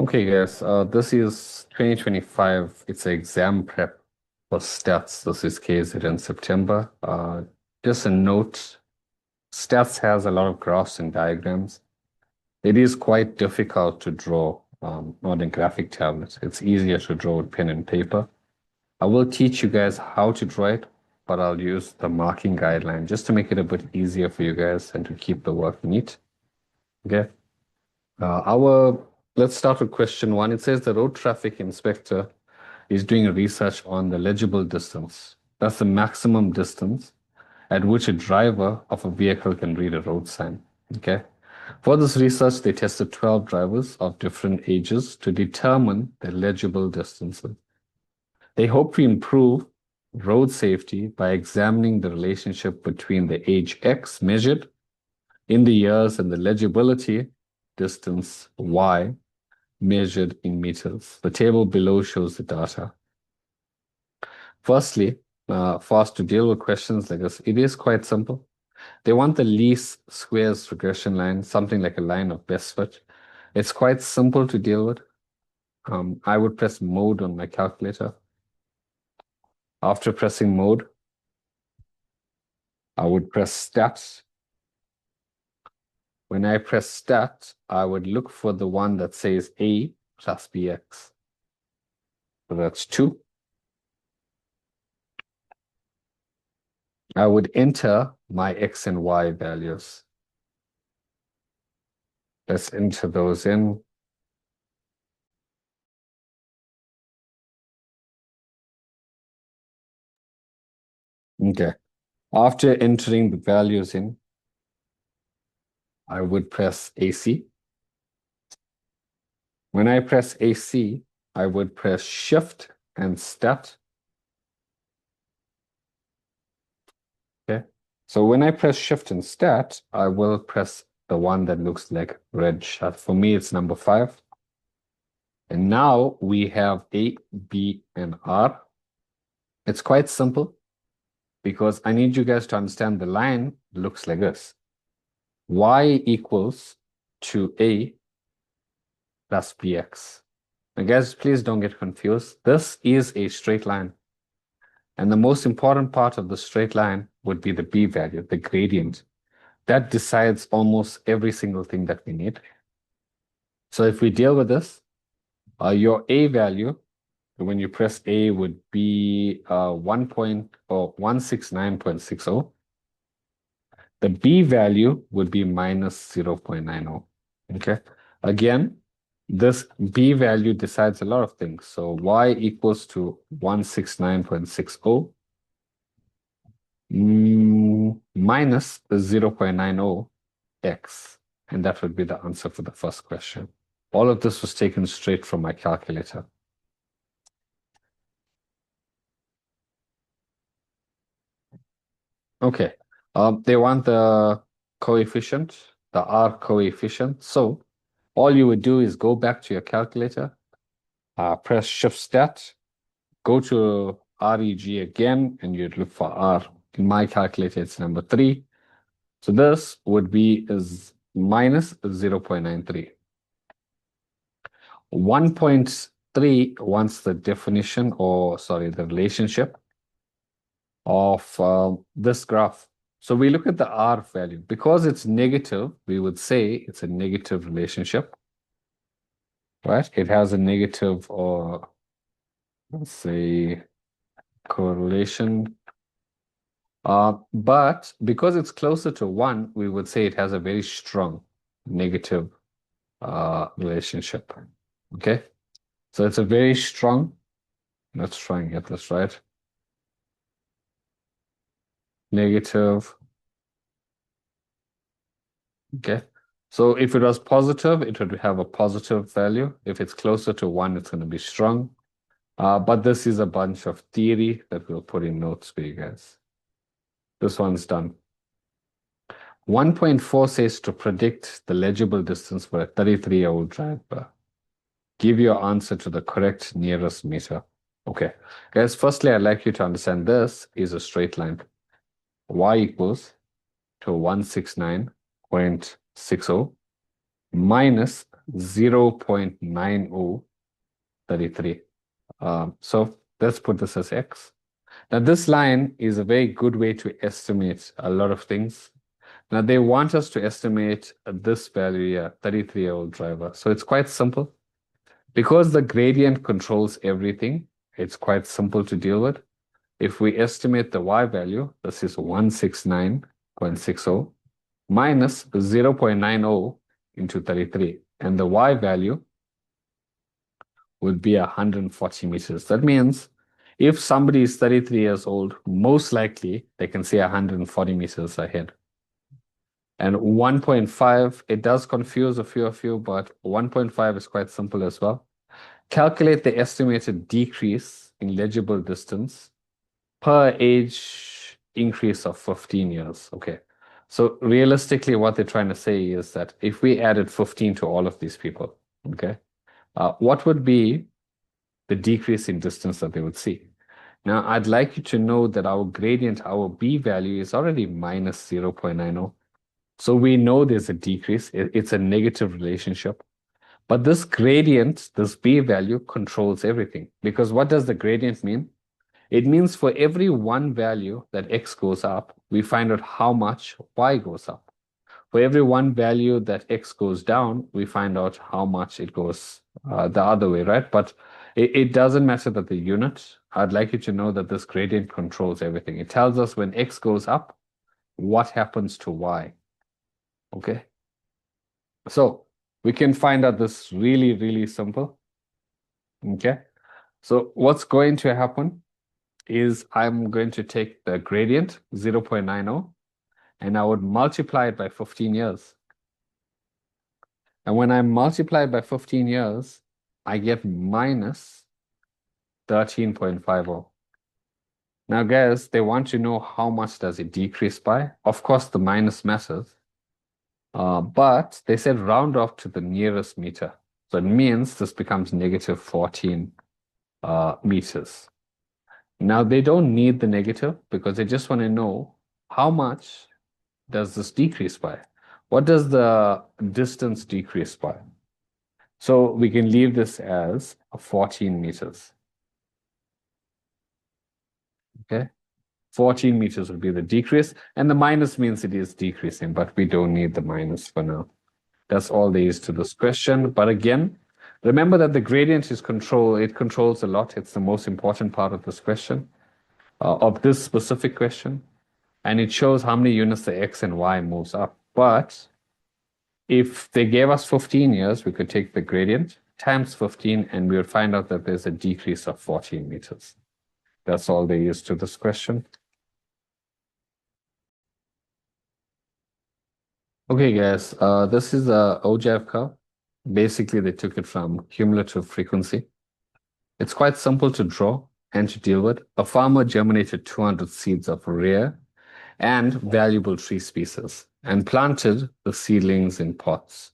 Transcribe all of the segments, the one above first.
Okay, guys, this is 2025. It's an exam prep for stats. This is KZ in September. Just a note, stats has a lot of graphs and diagrams. It is quite difficult to draw on a graphic tablet. It's easier to draw with pen and paper. I will teach you guys how to draw it, but I'll use the marking guideline just to make it a bit easier for you guys and to keep the work neat. Okay. Let's start with question one. It says the road traffic inspector is doing research on the legible distance. That's the maximum distance at which a driver of a vehicle can read a road sign. Okay. For this research, they tested 12 drivers of different ages to determine the legible distances. They hope to improve road safety by examining the relationship between the age X measured in the years and the legibility distance Y measured in meters. The table below shows the data. Firstly, for us to deal with questions like this, it is quite simple. They want the least squares regression line, something like a line of best fit. It's quite simple to deal with. I would press mode on my calculator. After pressing mode, I would press stats. When I press stat, I would look for the one that says A plus BX. So that's 2. I would enter my X and Y values. Let's enter those in. Okay. After entering the values in, I would press AC. When I press AC, I would press Shift and Stat. Okay. So when I press Shift and Stat, I will press the one that looks like red shot. For me, it's number 5. And now we have A, B, and R. It's quite simple because I need you guys to understand the line looks like this. Y equals to A plus BX. Now guys, please don't get confused. This is a straight line. And the most important part of the straight line would be the B value, the gradient. That decides almost every single thing that we need. So if we deal with this, your A value, when you press A, would be 169.60. The B value would be minus 0.90. Okay. Again, this B value decides a lot of things. So Y equals to 169.60 minus 0.90 X. And that would be the answer for the first question. All of this was taken straight from my calculator. Okay. They want the coefficient, the R coefficient. So all you would do is go back to your calculator, press Shift Stat, go to REG again, and you'd look for R. In my calculator, it's number 3. So this would be is minus 0.93. 1.3 wants the definition, or sorry, the relationship of this graph. So we look at the R value. Because it's negative, we would say it's a negative relationship, right? It has a negative, or let's say, correlation. But because it's closer to 1, we would say it has a very strong negative relationship. Okay? So it's a very strong, let's try and get this right. Negative. Okay. So if it was positive, it would have a positive value. If it's closer to 1, it's going to be strong. But this is a bunch of theory that we'll put in notes for you guys. This one's done. 1.4 says to predict the legible distance for a 33-year-old driver. Give your answer to the correct nearest meter. Okay. Guys, firstly, I'd like you to understand this is a straight line. Y equals to 169.60 minus 0.9033. So let's put this as x. Now, this line is a very good way to estimate a lot of things. Now, they want us to estimate this value here, 33-year-old driver. So it's quite simple. Because the gradient controls everything, it's quite simple to deal with. If we estimate the y value, this is 169.60 minus 0.90 into 33. And the y value would be 140 meters. That means if somebody is 33 years old, most likely they can see 140 meters ahead. And 1.5, it does confuse a few of you, but 1.5 is quite simple as well. Calculate the estimated decrease in legible distance per age increase of 15 years. Okay. So realistically, what they're trying to say is that if we added 15 to all of these people, okay, what would be the decrease in distance that they would see? Now, I'd like you to know that our gradient, our b value is already minus 0.90. So we know there's a decrease. It's a negative relationship. But this gradient, this b value, controls everything. Because what does the gradient mean? It means for every one value that x goes up, we find out how much y goes up. For every one value that x goes down, we find out how much it goes the other way, right? But it doesn't matter that the unit. I'd like you to know that this gradient controls everything. It tells us when x goes up, what happens to y. Okay? So we can find out this really, really simple. Okay? So what's going to happen is I'm going to take the gradient, 0.90, and I would multiply it by 15 years. And when I multiply it by 15 years, I get minus 13.50. Now, guys, they want to know how much does it decrease by. Of course, the minus matters. But they said round off to the nearest meter. So it means this becomes negative 14 meters. Now, they don't need the negative because they just want to know how much does this decrease by? What does the distance decrease by? So we can leave this as 14 meters. Okay. 14 meters would be the decrease, and the minus means it is decreasing, but we don't need the minus for now. That's all there is to this question. But again, remember that the gradient is it controls a lot. It's the most important part of this question, of this specific question. And it shows how many units the x and y moves up. But if they gave us 15 years, we could take the gradient times 15, and we would find out that there's a decrease of 14 meters. That's all there is to this question. Okay, guys, this is a ogive curve. Basically, they took it from cumulative frequency. It's quite simple to draw and to deal with. A farmer germinated 200 seeds of rare and valuable tree species and planted the seedlings in pots.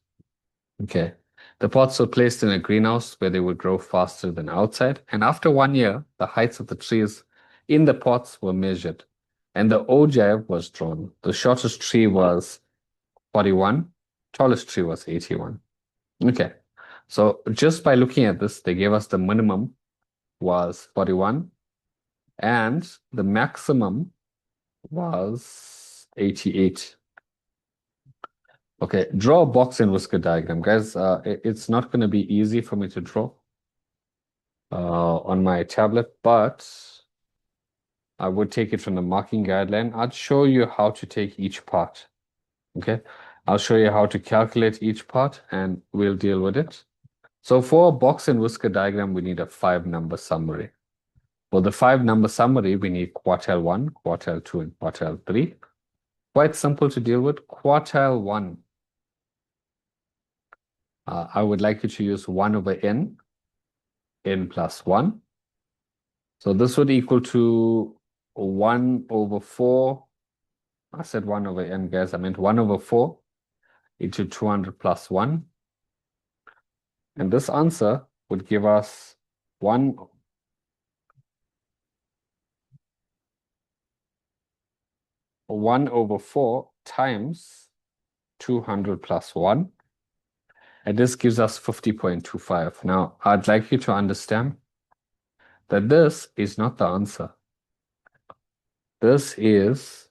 Okay. The pots were placed in a greenhouse where they would grow faster than outside. And after 1 year, the heights of the trees in the pots were measured and the ogive was drawn. The shortest tree was 41, tallest tree was 81. Okay. So just by looking at this, they gave us the minimum was 41 and the maximum was 88. Okay, draw a box and whisker diagram. Guys, it's not going to be easy for me to draw on my tablet, but I would take it from the marking guideline. I'd show you how to take each part. Okay, I'll show you how to calculate each part and we'll deal with it. So for a box and whisker diagram, we need a 5-number summary. For the 5-number summary, we need quartile 1, quartile 2, and quartile 3. Quite simple to deal with. Quartile 1. I would like you to use 1 over n plus 1. So this would equal to 1 over 4. I said 1 over n, guys. I meant 1 over 4 into 200 plus 1. And this answer would give us 1 over 4 times 200 plus 1. And this gives us 50.25. Now, I'd like you to understand that this is not the answer. This is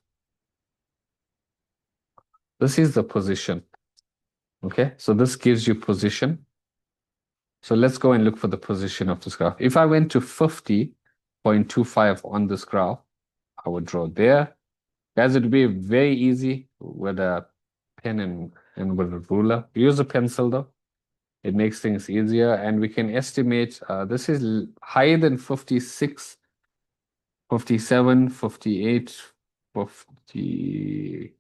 the position. Okay, so this gives you position. So let's go and look for the position of this graph. If I went to 50.25 on this graph, I would draw there. Guys, it would be very easy with a pen and with a ruler. Use a pencil though. It makes things easier, and we can estimate this is higher than 56, 57, 58, 50.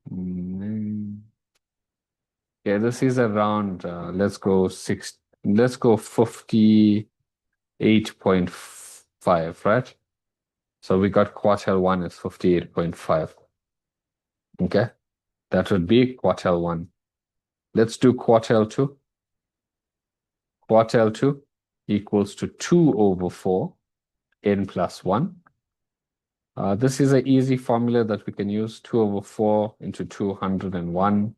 Yeah, this is around, let's go 58.5, right? So we got quartile 1 is 58.5. Okay, that would be quartile 1. Let's do quartile 2. Quartile 2 equals to 2 over 4 n plus 1. This is an easy formula that we can use. 2 over 4 into 201.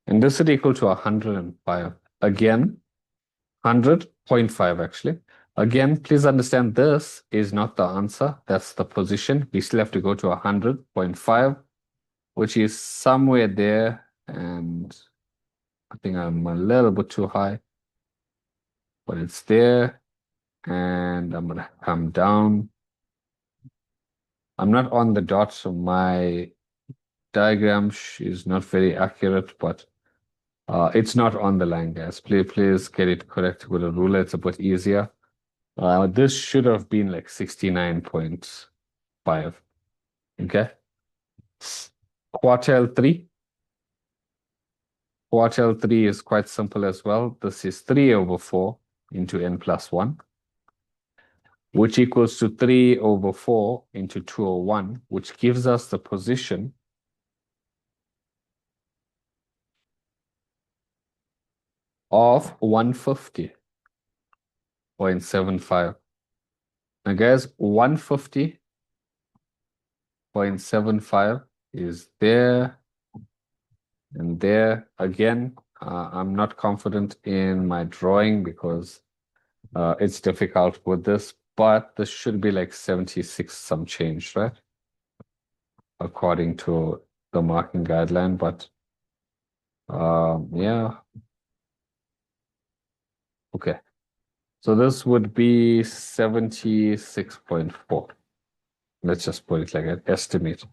And this would equal to 105. Again, 100.5 actually. Again, please understand this is not the answer. That's the position. We still have to go to 100.5, which is somewhere there. And I think I'm a little bit too high, but it's there. And I'm going to come down. I'm not on the dot, so my diagram is not very accurate, but it's not on the line, guys. Please get it correct with a ruler. It's a bit easier. This should have been like 69.5. Okay. Quartile 3. Quartile 3 is quite simple as well. This is 3 over 4 into n plus 1, which equals to 3 over 4 into 201, which gives us the position of 150.75. Now, guys, 150.75 is there and there. Again, I'm not confident in my drawing because it's difficult with this, but this should be like 76 some change, right? According to the marking guideline, but yeah. Okay. So this would be 76.4. Let's just put it like an estimate.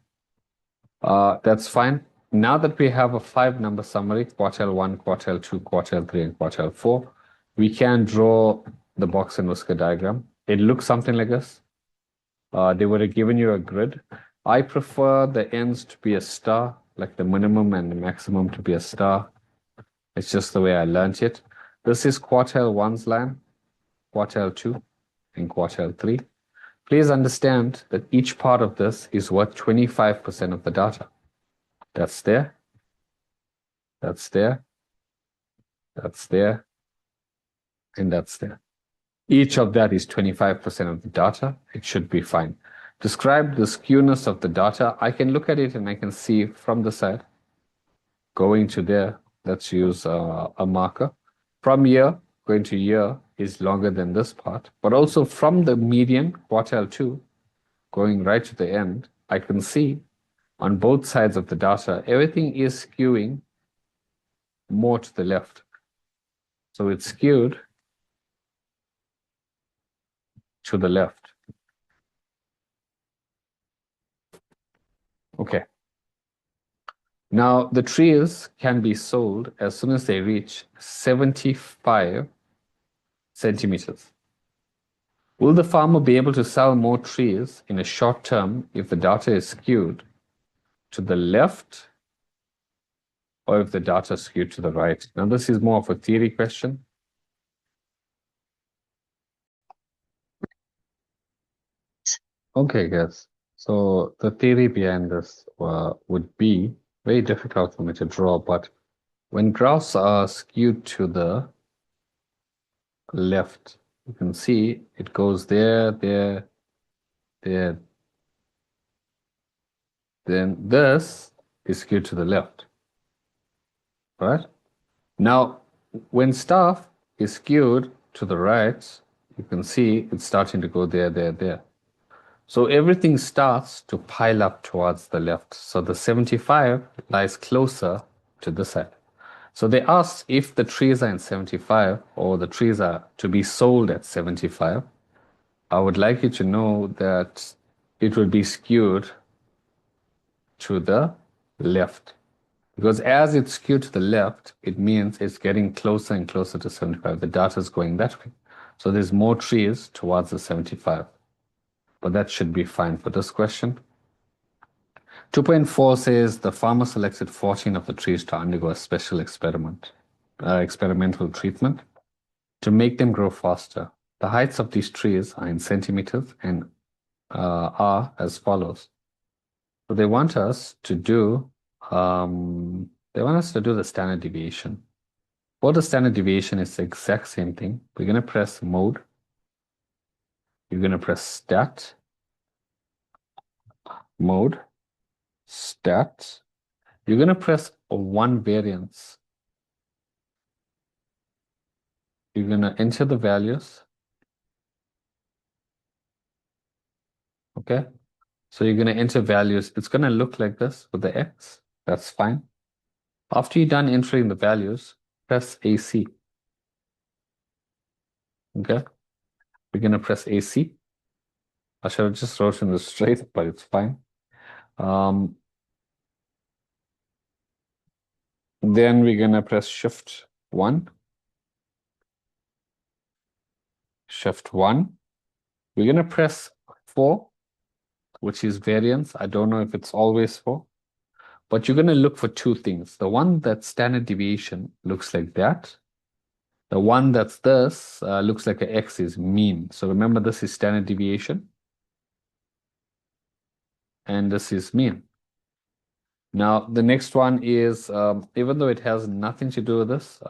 That's fine. Now that we have a 5-number summary, quartile 1, quartile 2, quartile 3, and quartile 4, we can draw the box and whisker diagram. It looks something like this. They would have given you a grid. I prefer the ends to be a star, like the minimum and the maximum to be a star. It's just the way I learned it. This is quartile 1's line, quartile 2, and quartile 3. Please understand that each part of this is worth 25% of the data. That's there, that's there, that's there, and that's there. Each of that is 25% of the data. It should be fine. Describe the skewness of the data. I can look at it and I can see from the side, going to there, let's use a marker. From here, going to here is longer than this part, but also from the median, quartile 2, going right to the end, I can see on both sides of the data, everything is skewing more to the left. So it's skewed to the left. Okay. Now, the trees can be sold as soon as they reach 75 centimeters. Will the farmer be able to sell more trees in a short term if the data is skewed to the left or if the data is skewed to the right? Now, this is more of a theory question. Okay, guys. So the theory behind this would be very difficult for me to draw, but when graphs are skewed to the left, you can see it goes there, there, there, then this is skewed to the left, right? Now, when stuff is skewed to the right, you can see it's starting to go there, there, there. So everything starts to pile up towards the left. So the 75 lies closer to this side. So they asked if the trees are in 75 or the trees are to be sold at 75. I would like you to know that it would be skewed to the left. Because as it's skewed to the left, it means it's getting closer and closer to 75. The data is going that way. So there's more trees towards the 75. But that should be fine for this question. 2.4 says the farmer selected 14 of the trees to undergo a special experimental treatment to make them grow faster. The heights of these trees are in centimeters and are as follows. So they want us to do the standard deviation. For the standard deviation, it's the exact same thing. We're going to press mode. You're going to press stat, mode, stat. You're going to press one variance. You're going to enter the values. Okay. So you're going to enter values. It's going to look like this with the X. That's fine. After you're done entering the values, press AC. Okay. We're going to press AC. I should have just wrote in this straight, but it's fine. Then we're going to press Shift 1. Shift 1. We're going to press 4, which is variance. I don't know if it's always 4. But you're going to look for two things. The one that's standard deviation looks like that. The one that's this looks like an X is mean. So remember, this is standard deviation. And this is mean. Now, the next one is, even though it has nothing to do with this,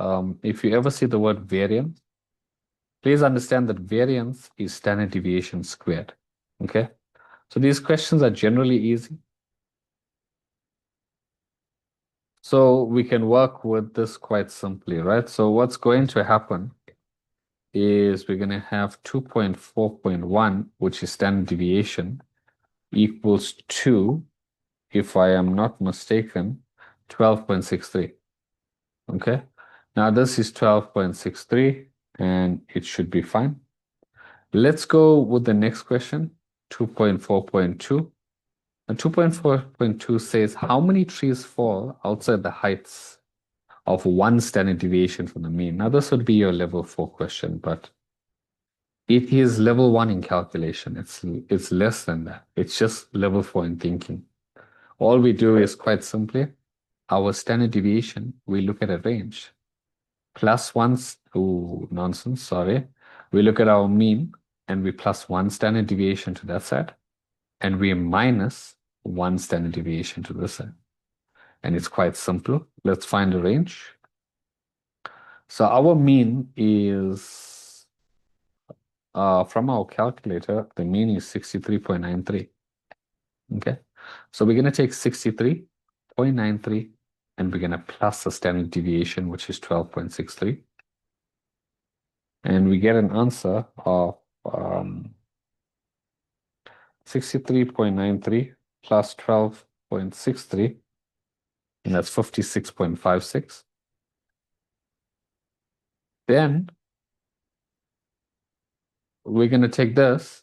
if you ever see the word variance, please understand that variance is standard deviation squared. Okay? So these questions are generally easy. So we can work with this quite simply, right? So what's going to happen is we're going to have 2.4.1, which is standard deviation, equals to, if I am not mistaken, 12.63. Okay. Now this is 12.63 and it should be fine. Let's go with the next question, 2.4.2. Now 2.4.2 says how many trees fall outside the heights of one standard deviation from the mean? Now this would be your level 4 question, but it is level 1 in calculation. It's less than that. It's just level 4 in thinking. All we do is quite simply, our standard deviation, we look at a range. Plus one, oh, nonsense, sorry. We look at our mean and we plus one standard deviation to that side and we minus one standard deviation to this side. And it's quite simple. Let's find a range. So our mean is, from our calculator, the mean is 63.93. Okay. So we're going to take 63.93 and we're going to plus the standard deviation, which is 12.63. And we get an answer of 63.93 plus 12.63, and that's 56.56. Then we're going to take this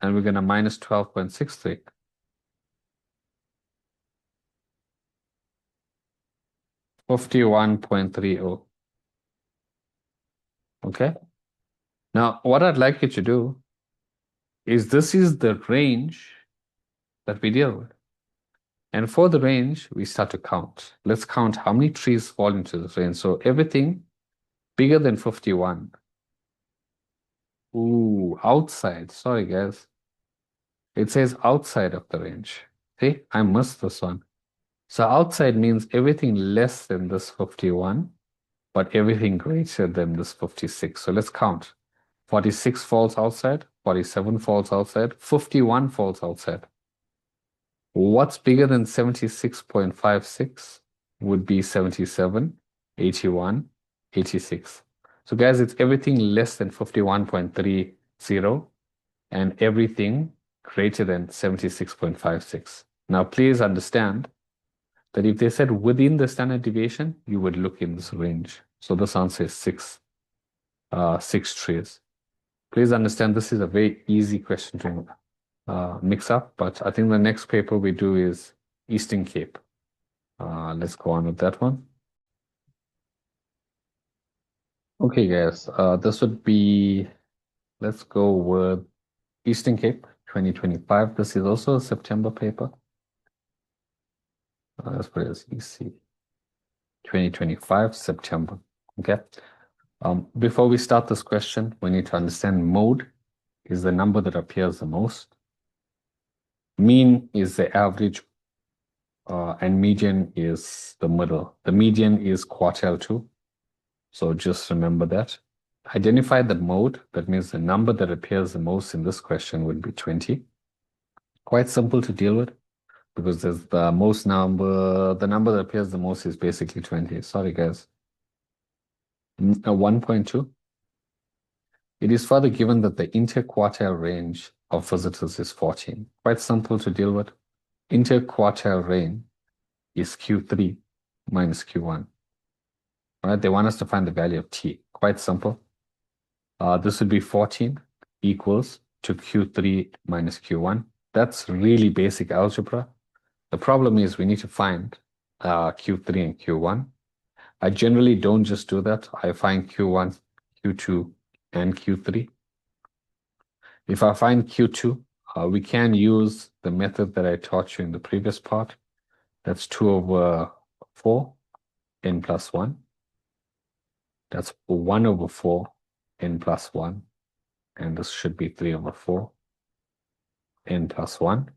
and we're going to minus 12.63. 51.30. Okay. Now, what I'd like you to do is this is the range that we deal with. And for the range, we start to count. Let's count how many trees fall into this range. So everything bigger than 51. Ooh, outside. Sorry, guys. It says outside of the range. See, I missed this one. So outside means everything less than this 51, but everything greater than this 56. So let's count. 46 falls outside, 47 falls outside, 51 falls outside. What's bigger than 76.56 would be 77, 81, 86. So guys, it's everything less than 51.30 and everything greater than 76.56. Now, please understand that if they said within the standard deviation, you would look in this range. So this answer is six trees. Please understand this is a very easy question to mix up, but I think the next paper we do is Eastern Cape. Let's go on with that one. Okay, guys, this would be, let's go with Eastern Cape 2025. This is also a September paper. Let's put it as EC 2025, September. Okay. Before we start this question, we need to understand mode is the number that appears the most. Mean is the average, and median is the middle. The median is quartile 2. So just remember that. Identify the mode. That means the number that appears the most in this question would be 20. Quite simple to deal with because there's the number that appears the most is basically 20. Sorry, guys. 1.2. It is further given that the interquartile range of visitors is 14. Quite simple to deal with. Interquartile range is Q3 minus Q1. All right, they want us to find the value of T. Quite simple. This would be 14 equals to Q3 minus Q1. That's really basic algebra. The problem is we need to find Q3 and Q1. I generally don't just do that. I find Q1, Q2, and Q3. If I find Q2, we can use the method that I taught you in the previous part. That's 2 over 4 n plus 1. That's 1 over 4 n plus 1. And this should be 3 over 4 n plus 1.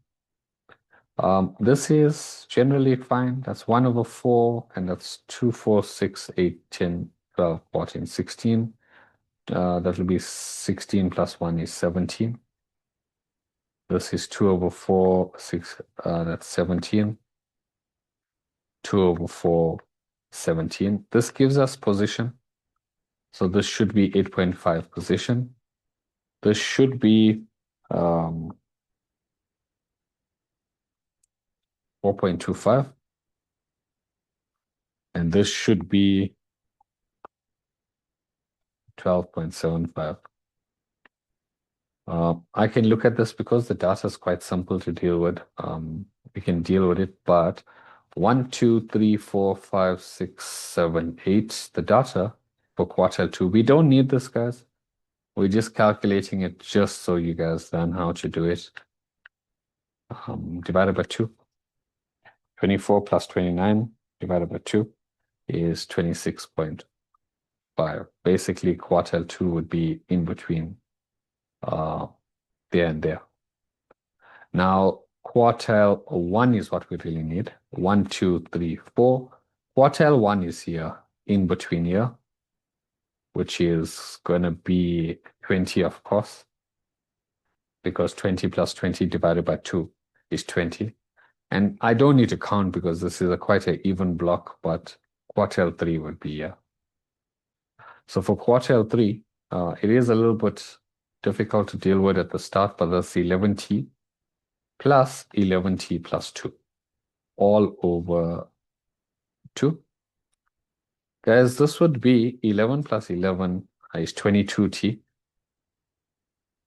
This is generally fine. That's 1 over 4, and that's 2, 4, 6, 8, 10, 12, 14, 16. That will be 16 plus 1 is 17. This is 2 over 4, 6, that's 17. 2 over 4, 17. This gives us position. So this should be 8.5 position. This should be 4.25. And this should be 12.75. I can look at this because the data is quite simple to deal with. We can deal with it, but 1, 2, 3, 4, 5, 6, 7, 8, the data for quartile 2. We don't need this, guys. We're just calculating it just so you guys learn how to do it. Divided by 2. 24 plus 29 divided by 2 is 26.5. Basically, quartile 2 would be in between there and there. Now, quartile 1 is what we really need. 1, 2, 3, 4. Quartile 1 is here, in between here, which is going to be 20, of course, because 20 plus 20 divided by 2 is 20. And I don't need to count because this is quite an even block, but quartile 3 would be here. So for quartile 3, it is a little bit difficult to deal with at the start, but that's 11t plus 11t plus 2 all over 2. Guys, this would be 11 plus 11 is 22t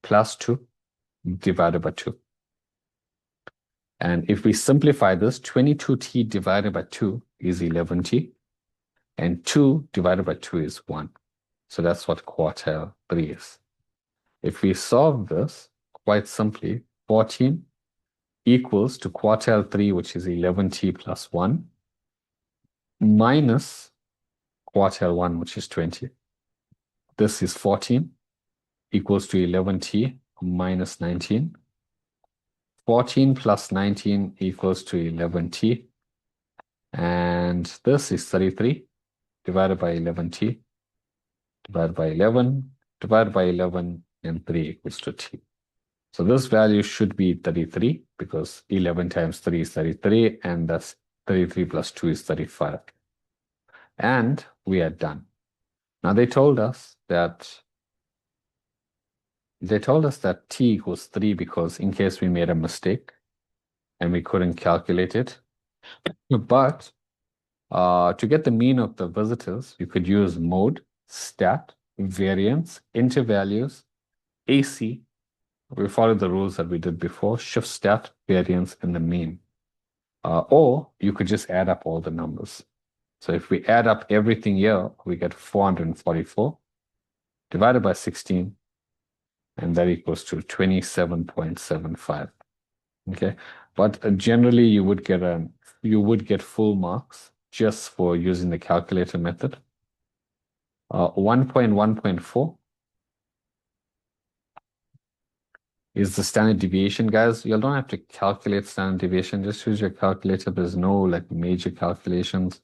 plus 2 divided by 2. And if we simplify this, 22t divided by 2 is 11t, and 2 divided by 2 is 1. So that's what quartile 3 is. If we solve this, quite simply, 14 equals to quartile 3, which is 11t plus 1, minus quartile 1, which is 20. This is 14 equals to 11t minus 19. 14 plus 19 equals to 11t. And this is 33 divided by 11t, divided by 11, divided by 11, and 3 equals to t. So this value should be 33 because 11 times 3 is 33, and that's 33 plus 2 is 35. And we are done. Now they told us that t equals 3 because in case we made a mistake and we couldn't calculate it. But to get the mean of the visitors, you could use mode, stat, variance, intervalues, AC. We followed the rules that we did before, shift stat, variance, and the mean. Or you could just add up all the numbers. So if we add up everything here, we get 444 divided by 16, and that equals to 27.75. Okay, but generally you would get full marks just for using the calculator method. 1.1.4 is the standard deviation, guys. You don't have to calculate standard deviation. Just use your calculator. There's no like major calculations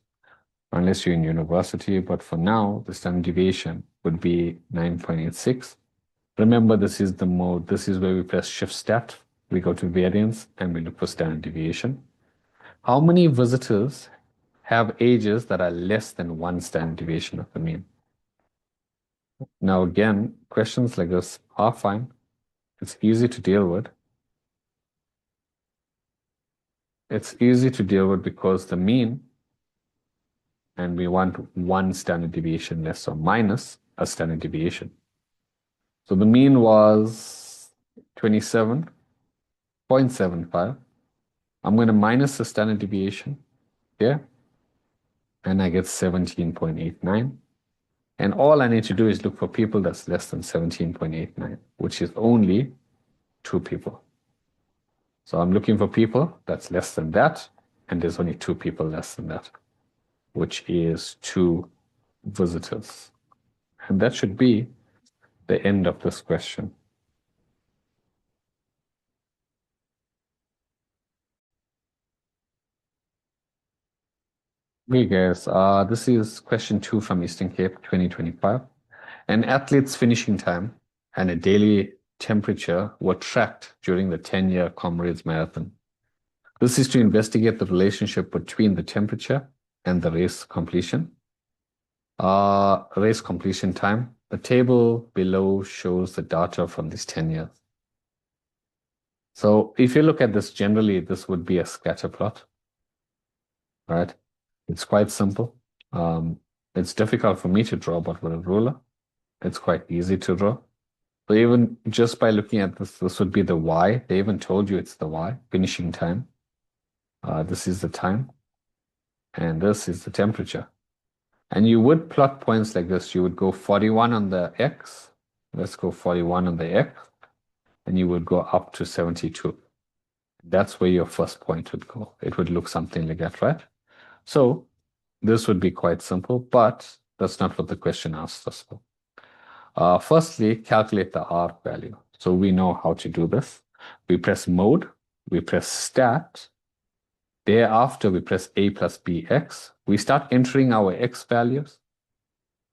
unless you're in university. But for now, the standard deviation would be 9.86. Remember, this is the mode. This is where we press shift stat. We go to variance and we look for standard deviation. How many visitors have ages that are less than 1 standard deviation of the mean? Now, again, questions like this are fine. It's easy to deal with. It's easy to deal with because the mean, and we want 1 standard deviation less or minus a standard deviation. So the mean was 27.75. I'm going to minus the standard deviation here, and I get 17.89. And all I need to do is look for people that's less than 17.89, which is only 2 people. So I'm looking for people that's less than that, and there's only 2 people less than that, which is 2 visitors. And that should be the end of this question. Okay, guys, this is question 2 from Eastern Cape 2025. An athlete's finishing time and a daily temperature were tracked during the 10-year Comrades Marathon. This is to investigate the relationship between the temperature and the race completion. Race completion time. The table below shows the data from these 10 years. So if you look at this, generally, this would be a scatter plot, right? It's quite simple. It's difficult for me to draw, but with a ruler, it's quite easy to draw. So even just by looking at this would be the Y. They even told you it's the Y, finishing time. This is the time, and this is the temperature. And you would plot points like this. You would go 41 on the X. Let's go 41 on the X. And you would go up to 72. That's where your first point would go. It would look something like that, right? So this would be quite simple, but that's not what the question asked us for. Firstly, calculate the R value. So we know how to do this. We press mode, we press stat. Thereafter, we press A plus BX. We start entering our X values.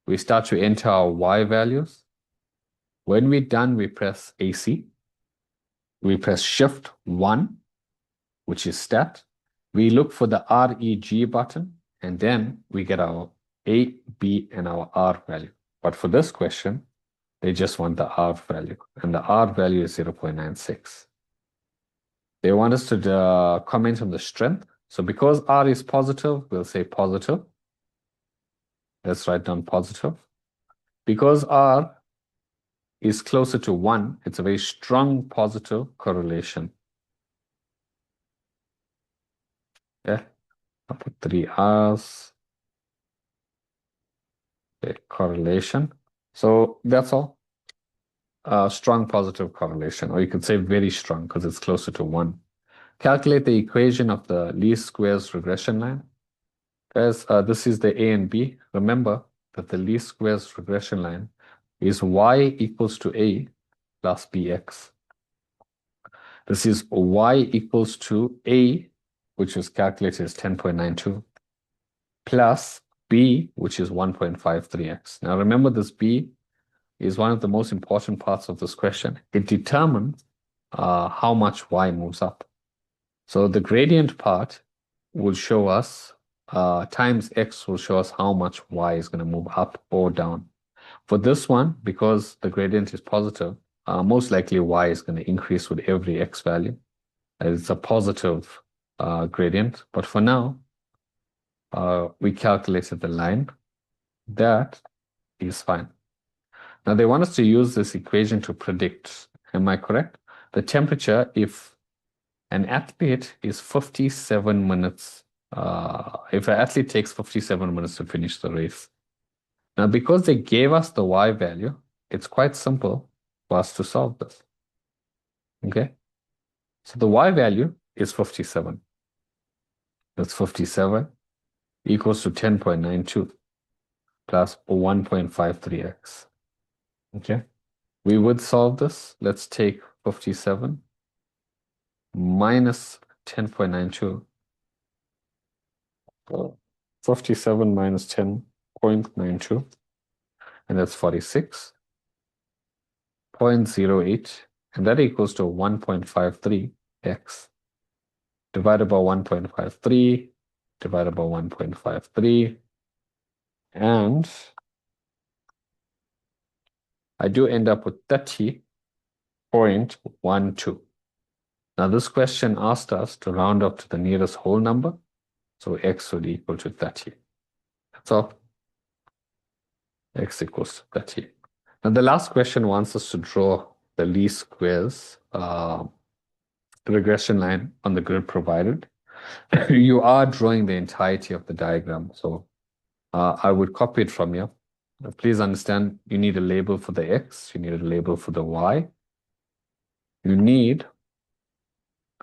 We start to enter our Y values. When we're done, we press AC. We press shift 1, which is stat. We look for the REG button, and then we get our A, B, and our R value. But for this question, they just want the R value, and the R value is 0.96. They want us to comment on the strength. So because R is positive, we'll say positive. Let's write down positive. Because R is closer to 1, it's a very strong positive correlation. Yeah, I'll put 3 R's. Okay, correlation. So that's all. Strong positive correlation, or you could say very strong because it's closer to 1. Calculate the equation of the least squares regression line. Guys, this is the A and B. Remember that the least squares regression line is y equals to A plus bx. This is y equals to A, which is calculated as 10.92, plus B, which is 1.53x. Now remember, this B is one of the most important parts of this question. It determines how much y moves up. So the gradient part will show us, times x will show us how much y is going to move up or down. For this one, because the gradient is positive, most likely y is going to increase with every x value. It's a positive gradient. But for now, we calculated the line. That is fine. Now they want us to use this equation to predict. Am I correct? The temperature, if an athlete is 57 minutes, if an athlete takes 57 minutes to finish the race. Now, because they gave us the y value, it's quite simple for us to solve this. Okay? So the y value is 57. That's 57 equals to 10.92 plus 1.53x. Okay? We would solve this. Let's take 57 minus 10.92. 57 minus 10.92, and that's 46.08, and that equals to 1.53x divided by 1.53 divided by 1.53, and I do end up with 30.12. Now this question asked us to round up to the nearest whole number, so x would equal to 30. That's all. X equals to 30. Now the last question wants us to draw the least squares regression line on the grid provided. You are drawing the entirety of the diagram, so I would copy it from here. Please understand, you need a label for the x, you need a label for the y. You need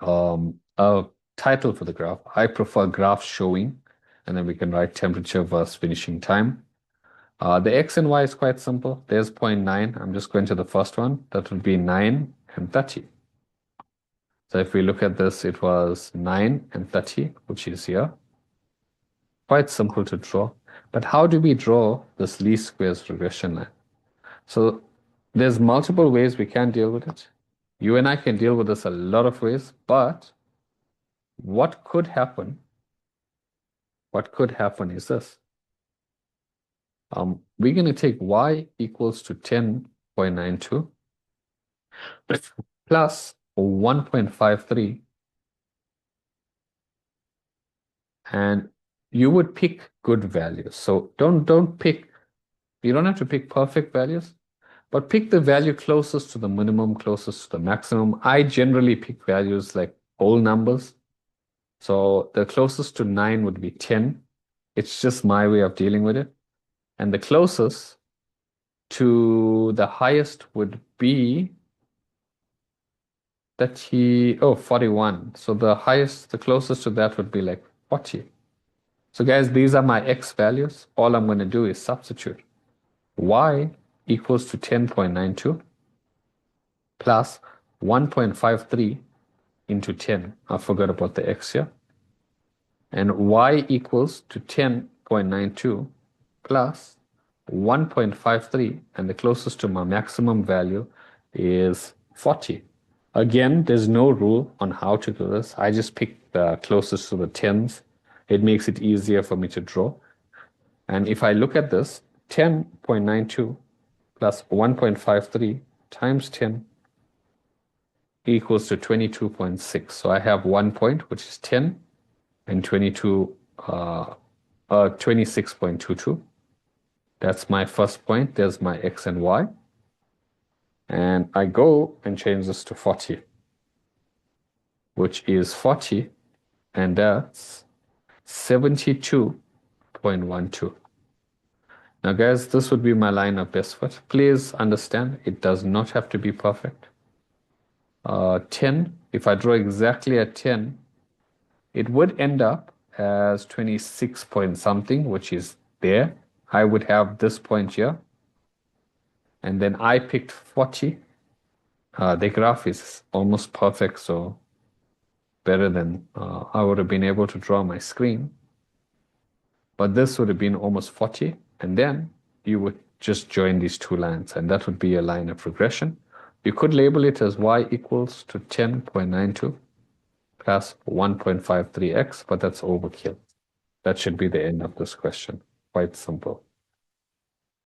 a title for the graph. I prefer graph showing, and then we can write temperature versus finishing time. The x and y is quite simple. There's 0.9. I'm just going to the first one. That would be 9 and 30. So if we look at this, it was 9 and 30, which is here. Quite simple to draw. But how do we draw this least squares regression line? So there's multiple ways we can deal with it. You and I can deal with this a lot of ways, but what could happen is this. We're going to take y equals to 10.92 plus 1.53, and you would pick good values. So don't pick, you don't have to pick perfect values, but pick the value closest to the minimum, closest to the maximum. I generally pick values like whole numbers. So the closest to 9 would be 10. It's just my way of dealing with it. And the closest to the highest would be 41. So the closest to that would be like 40. So guys, these are my x values. All I'm going to do is substitute. Y equals to 10.92 plus 1.53 into 10. I forgot about the x here. And y equals to 10.92 plus 1.53, and the closest to my maximum value is 40. Again, there's no rule on how to do this. I just pick the closest to the tens. It makes it easier for me to draw. And if I look at this, 10.92 plus 1.53 times 10 equals to 22.6. So I have 1 point, which is 10, and 26.22. That's my first point. There's my x and y. And I go and change this to 40, which is 40, and that's 72.12. Now, guys, this would be my line of best fit. Please understand, it does not have to be perfect. 10, if I draw exactly at 10, it would end up as 26 point something, which is there. I would have this point here. And then I picked 40. The graph is almost perfect, so better than I would have been able to draw my screen. But this would have been almost 40. And then you would just join these two lines, and that would be a line of regression. You could label it as y equals to 10.92 plus 1.53x, but that's overkill. That should be the end of this question. Quite simple.